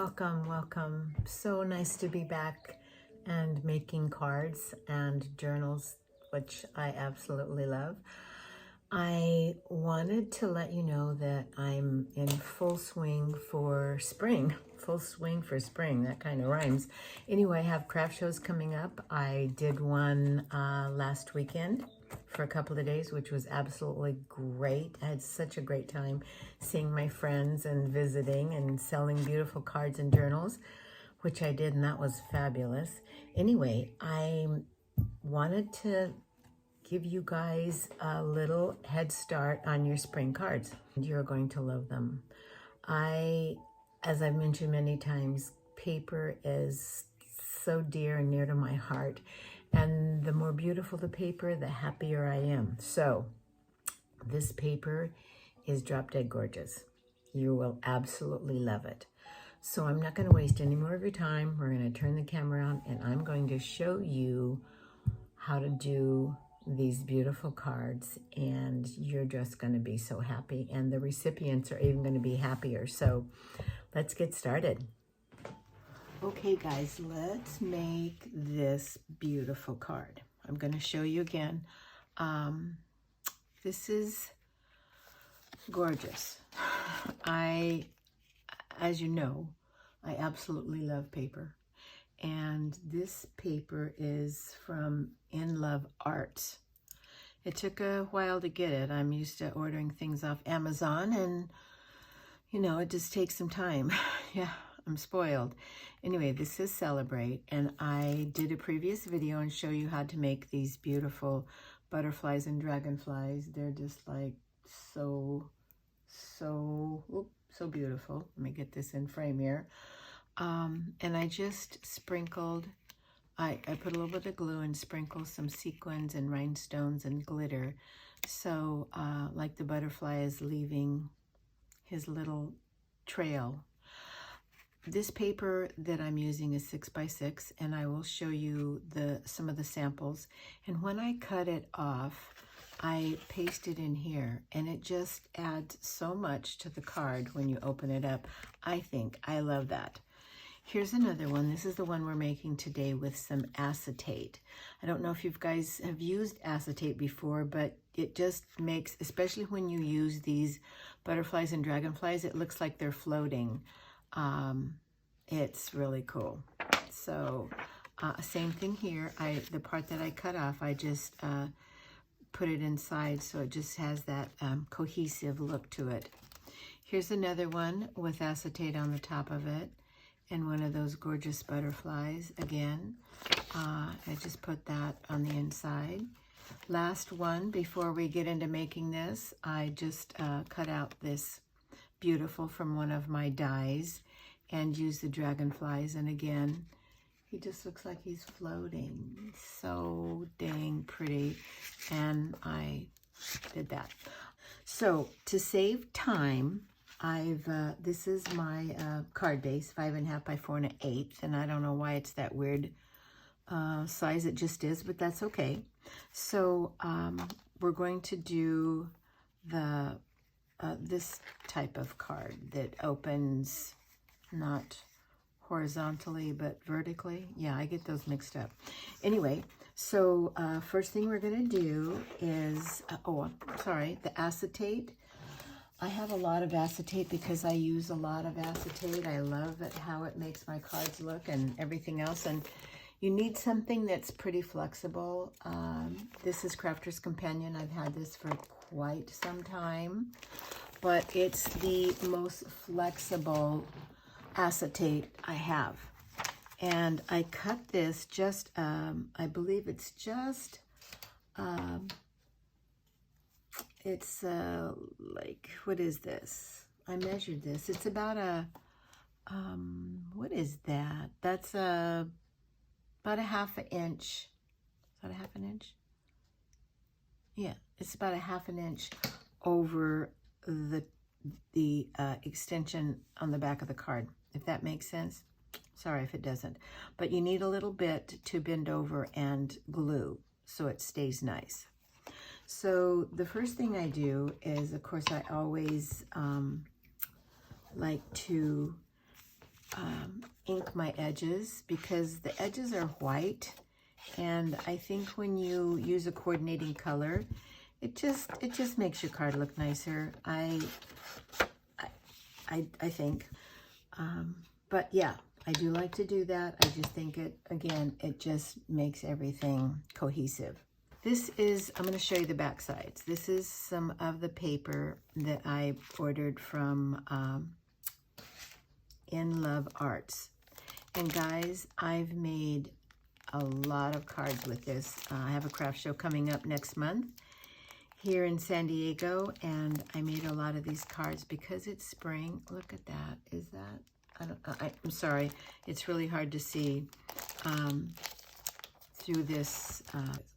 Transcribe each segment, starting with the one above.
Welcome, welcome. So nice to be back and making cards and journals, which I absolutely love. I wanted to let you know that I'm in full swing for spring. Full swing for spring, that kind of rhymes. Anyway, I have craft shows coming up. I did one last weekend for a couple of days, which was absolutely great. I had such a great time seeing my friends and visiting and selling beautiful cards and journals, which I did, and that was fabulous. Anyway, I wanted to give you guys a little head start on your spring cards. You're going to love them. As I've mentioned many times, paper is so dear and near to my heart. And the more beautiful the paper, the happier I am. So this paper is drop dead gorgeous. You will absolutely love it. So I'm not going to waste any more of your time. We're going to turn the camera on and I'm going to show you how to do these beautiful cards, and you're just going to be so happy, and the recipients are even going to be happier. So let's get started. Okay guys, let's make this beautiful card. I'm going to show you again. This is gorgeous. As you know, I absolutely love paper. And this paper is from In Love Arts. It took a while to get it. I'm used to ordering things off Amazon, and you know, it just takes some time. Yeah, I'm spoiled. Anyway, this is Celebrate, and I did a previous video and show you how to make these beautiful butterflies and dragonflies. They're just like so beautiful. Let me get this in frame here. And I just sprinkled, I put a little bit of glue and sprinkled some sequins and rhinestones and glitter. So like the butterfly is leaving his little trail. This paper that I'm using is 6x6, and I will show you some of the samples. And when I cut it off, I paste it in here, and it just adds so much to the card when you open it up. I love that. Here's another one. This is the one we're making today with some acetate. I don't know if you guys have used acetate before, but it just makes, especially when you use these butterflies and dragonflies, it looks like they're floating. It's really cool. So same thing here. The part that I cut off, I just put it inside, so it just has that cohesive look to it. Here's another one with acetate on the top of it, and one of those gorgeous butterflies again. I just put that on the inside. Last one before we get into making this, I just cut out this beautiful from one of my dies and used the dragonflies, and again, he just looks like he's floating. So dang pretty, and I did that. So to save time, this is my card base, 5.5 by 4 1/8, and I don't know why it's that weird size. It just is, but that's okay. So we're going to do this type of card that opens not horizontally but vertically. Yeah, I get those mixed up. Anyway, so first thing we're going to do is, the acetate. I have a lot of acetate because I use a lot of acetate. I love it, how it makes my cards look and everything else. And you need something that's pretty flexible. This is Crafter's Companion. I've had this for quite some time, but it's the most flexible acetate I have. And I cut this just, I believe it's just, it's like, what is this? I measured this. It's about a, what is that? That's about a 1/2 inch. Is that a 1/2 inch? Yeah, it's about a 1/2 inch over the extension on the back of the card, if that makes sense. Sorry if it doesn't. But you need a little bit to bend over and glue so it stays nice. So the first thing I do is, of course, I always like to ink my edges because the edges are white, and I think when you use a coordinating color, it just makes your card look nicer. I think. But yeah, I do like to do that. I just think it just makes everything cohesive. This is, I'm going to show you the back sides. This is some of the paper that I ordered from In Love Arts. And guys, I've made a lot of cards with this. I have a craft show coming up next month here in San Diego, and I made a lot of these cards because it's spring. Look at that. Is that? I'm sorry. It's really hard to see through this.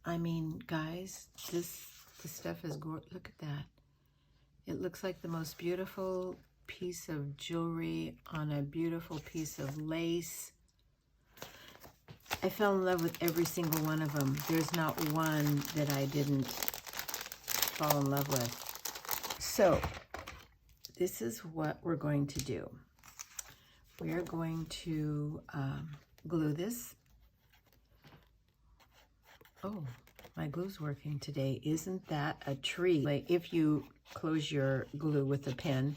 I mean, guys, this stuff is gorgeous. Look at that. It looks like the most beautiful piece of jewelry on a beautiful piece of lace. I fell in love with every single one of them. There's not one that I didn't fall in love with. So this is what we're going to do. We are going to glue this. Oh, my glue's working today. Isn't that a treat? Like, if you close your glue with a pen,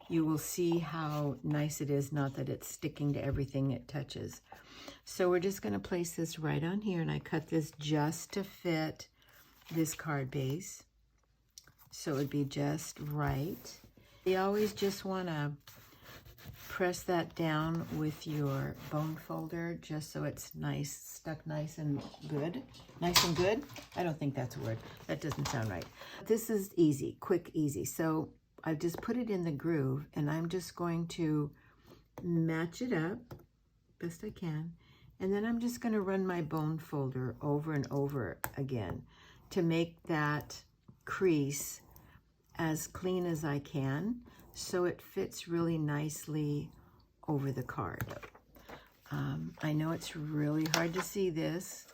you will see how nice it is, not that it's sticking to everything it touches. So we're just going to place this right on here, and I cut this just to fit this card base, so it would be just right. You always just want to press that down with your bone folder just so it's nice, stuck nice and good. Nice and good? I don't think that's a word. That doesn't sound right. This is easy, quick, easy. So I've just put it in the groove, and I'm just going to match it up best I can. And then I'm just going to run my bone folder over and over again to make that crease as clean as I can, so it fits really nicely over the card. I know it's really hard to see this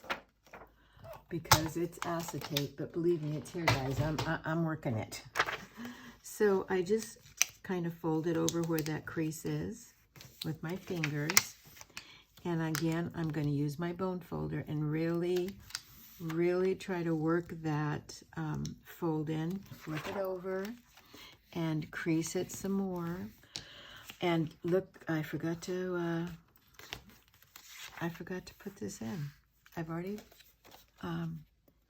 because it's acetate, but believe me, it's here, guys. I'm working it. So I just kind of fold it over where that crease is with my fingers. And again, I'm going to use my bone folder and really try to work that fold in, flip it over, and crease it some more. And look, I forgot to put this in. I've already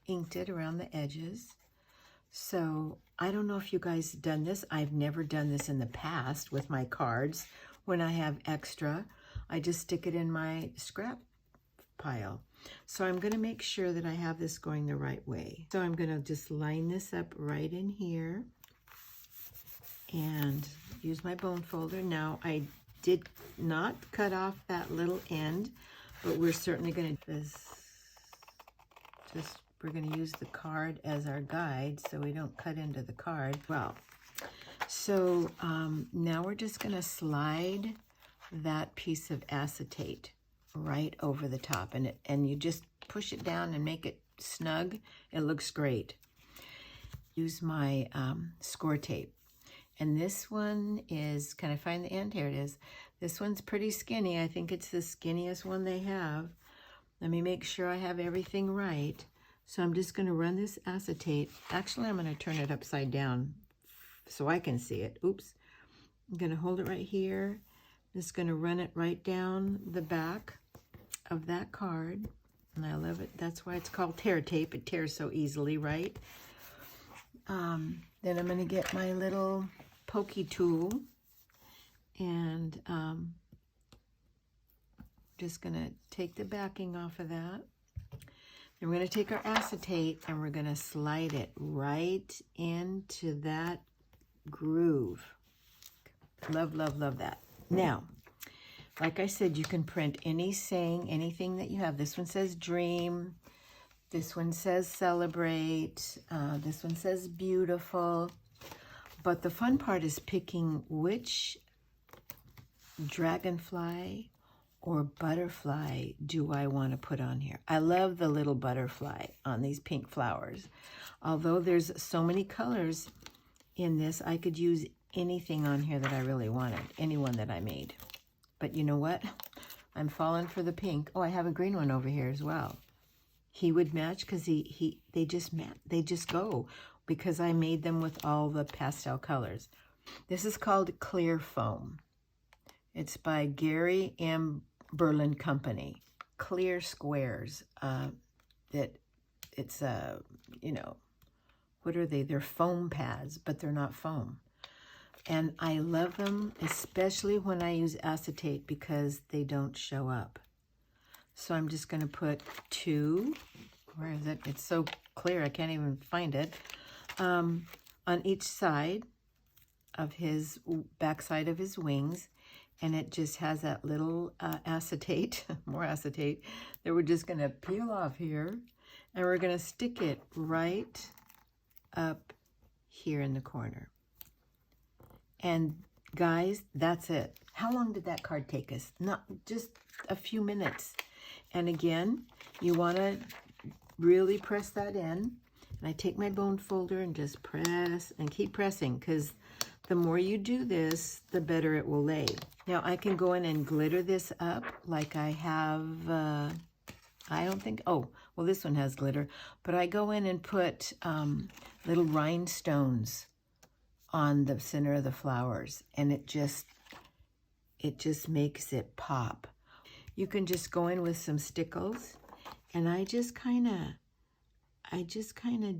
inked it around the edges. So I don't know if you guys have done this. I've never done this in the past with my cards. When I have extra, I just stick it in my scrap pile. So I'm going to make sure that I have this going the right way. So I'm going to just line this up right in here and use my bone folder. Now, I did not cut off that little end, but we're certainly going to we're going to use the card as our guide so we don't cut into the card. Well, so now we're just going to slide that piece of acetate right over the top, and you just push it down and make it snug. It looks great. Use my score tape, and this one is, can I find the end? Here it is. This one's pretty skinny. I think it's the skinniest one they have. Let me make sure I have everything right. So I'm just going to run this acetate. Actually, I'm going to turn it upside down so I can see it. Oops. I'm going to hold it right here. Just going to run it right down the back of that card. And I love it. That's why it's called tear tape. It tears so easily, right? Then I'm going to get my little pokey tool and just going to take the backing off of that. And we're going to take our acetate and we're going to slide it right into that groove. Love, love, love that. Now, like I said, you can print any saying, anything that you have. This one says dream. This one says celebrate. This one says beautiful. But the fun part is picking which dragonfly or butterfly do I want to put on here. I love the little butterfly on these pink flowers. Although there's so many colors in this, I could use anything on here that I really wanted, any one that I made. But you know what? I'm falling for the pink. Oh, I have a green one over here as well. He would match because they just go, because I made them with all the pastel colors. This is called Clear Foam. It's by Gary M. Berlin Company. Clear squares. That it's you know, what are they? They're foam pads, but they're not foam. And I love them, especially when I use acetate, because they don't show up. So I'm just going to put 2, where is it? It's so clear I can't even find it, on each side of his backside of his wings. And it just has that little acetate, more acetate, that we're just going to peel off here. And we're going to stick it right up here in the corner. And guys, that's it. How long did that card take us? Not just a few minutes. And again, you want to really press that in. And I take my bone folder and just press and keep pressing, because the more you do this, the better it will lay. Now I can go in and glitter this up like I have, I don't think, oh, well, this one has glitter, but I go in and put little rhinestones on the center of the flowers, and it just makes it pop. You can just go in with some stickles, and I just kind of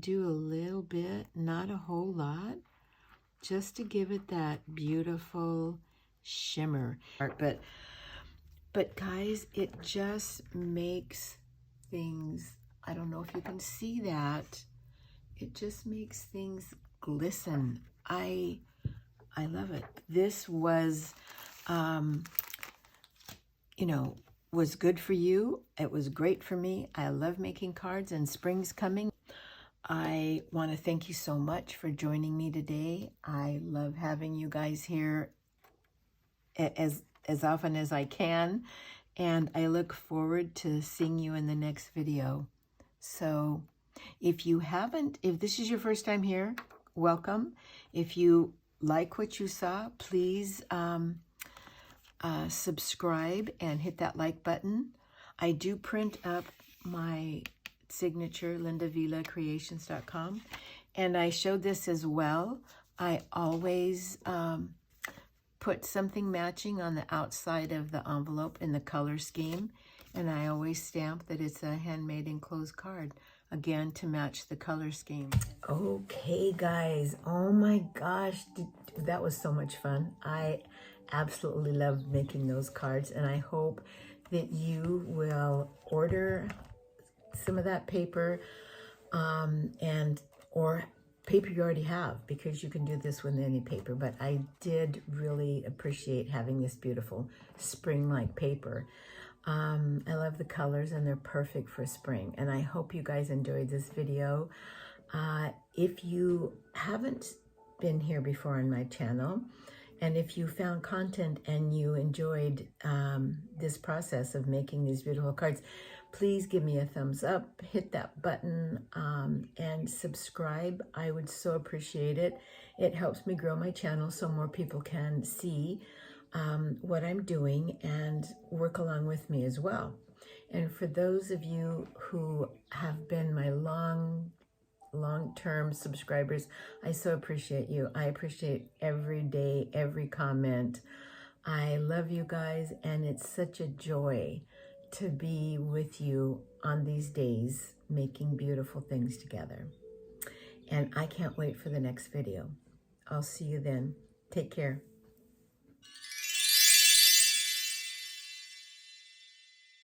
do a little bit, not a whole lot, just to give it that beautiful shimmer. But guys, it just makes things, I don't know if you can see that, it just makes things glisten. I love it. This was, you know, was good for you. It was great for me. I love making cards, and spring's coming. I want to thank you so much for joining me today. I love having you guys here as often as I can, and I look forward to seeing you in the next video. So if this is your first time here, welcome. If you like what you saw, please subscribe and hit that like button. I do print up my signature, LindaVilaCreations.com, and I showed this as well. I always put something matching on the outside of the envelope in the color scheme, and I always stamp that it's a handmade enclosed card, again, to match the color scheme. Okay, guys, oh my gosh, that was so much fun. I absolutely love making those cards, and I hope that you will order some of that paper, or paper you already have, because you can do this with any paper. But I did really appreciate having this beautiful spring-like paper. I love the colors, and they're perfect for spring. And I hope you guys enjoyed this video. If you haven't been here before on my channel, and if you found content and you enjoyed this process of making these beautiful cards, please give me a thumbs up, hit that button, and subscribe. I would so appreciate it. It helps me grow my channel so more people can see what I'm doing and work along with me as well. And for those of you who have been my long-term subscribers, I so appreciate you. I appreciate every day, every comment. I love you guys, and it's such a joy to be with you on these days making beautiful things together. And I can't wait for the next video. I'll see you then. Take care.